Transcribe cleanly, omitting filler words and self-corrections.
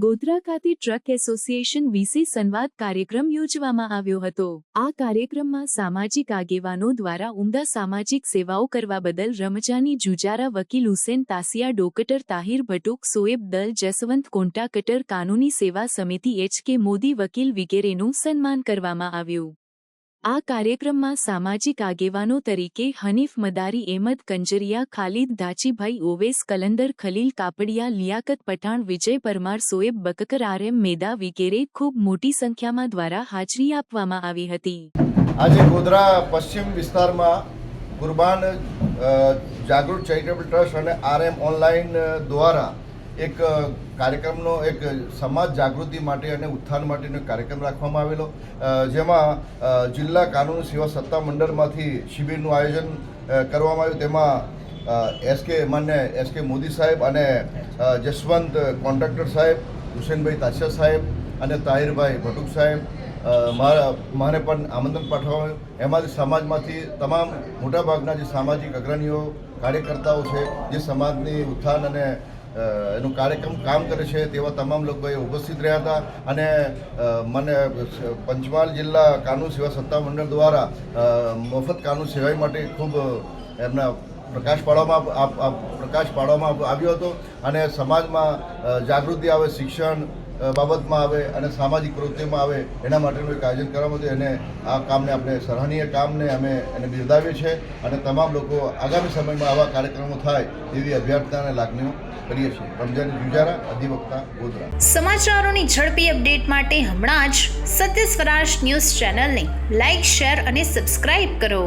ગોધરા ખાતે truck association વિશે સંવાદ કાર્યક્રમ યોજવામાં આવ્યો હતો। આ કાર્યક્રમમાં સામાજિક આગેવાનો દ્વારા ઉમદા સામાજિક સેવાઓ કરવા બદલ રમજાની જુજારા વકીલ હુસેન તાસિયા ડોક્ટર તાહિર ભટુક સોએબ દલ જસવંત કોન્ટા કટર કાનૂની સેવા સમિતિ એચ.કે. મોદી વકીલ વગેરેનું સન્માન કરવામાં આવ્યું। આ કાર્યક્રમમાં સામાજિક આગેવાનો તરીકે હનીફ મદારી, અહેમદ કંજરિયા, ખાલિદ ધાચીભાઈ, ઓવેસ કલંદર, ખલીલ કાપડિયા, લિયાકત પઠાણ, વિજય પરમાર, સોએબ બકકર, આર.એમ. મેદા વગેરે ખૂબ મોટી સંખ્યામાં દ્વારા હાજરી આપવામાં આવી હતી। આજે ગોધરા પશ્ચિમ વિસ્તારમાં કુરબાન જાગૃત ચેરિટેબલ ટ્રસ્ટ અને આર.એમ. ઓનલાઈન દ્વારા એક કાર્યક્રમનો એક સમાજ જાગૃતિ માટે અને ઉત્થાન માટેનો કાર્યક્રમ રાખવામાં આવેલો, જેમાં જિલ્લા કાનૂની સેવા સત્તા મંડળમાંથી શિબિરનું આયોજન કરવામાં આવ્યું। તેમાં માન્ય એસ.કે. મોદી સાહેબ અને જસવંત કોન્ટ્રાક્ટર સાહેબ, હુસેનભાઈ તાસિયા સાહેબ અને તાહિરભાઈ ભટુક સાહેબ મારે પણ આમંત્રણ પાઠવવામાં આવ્યું। એમાંથી સમાજમાંથી તમામ મોટાભાગના જે સામાજિક અગ્રણીઓ કાર્યકર્તાઓ છે, જે સમાજની ઉત્થાન અને એનું કાર્યક્રમ કામ કરે છે, તેવા તમામ લોકોએ ઉપસ્થિત રહ્યા હતા। અને મને પંચમહાલ જિલ્લા કાનૂન સેવા સત્તા મંડળ દ્વારા મફત કાનૂન સેવા માટે ખૂબ એમના પ્રકાશ પાડવામાં આવ્યો હતો અને સમાજમાં જાગૃતિ આવે, શિક્ષણ બાબતમાં આવે અને સામાજિક પ્રવૃત્તિમાં આવે, એના માટેનું એક આયોજન કરવામાં હતું। એને આ કામને આપણે સરાહનીય કામને અમે એને બિરદાવીએ છીએ અને તમામ લોકો આગામી સમયમાં આવા કાર્યક્રમો થાય એવી અભ્યર્થના અને લાગણીઓ કરીએ છીએ। રમજાની જુજારા, અધિવક્તા, ગોધરા। સમાચારોની ઝડપી અપડેટ માટે હમણાં જ સત્ય સ્વરાજ ન્યૂઝ ચેનલને લાઇક, શેર અને સબસ્ક્રાઇબ કરો।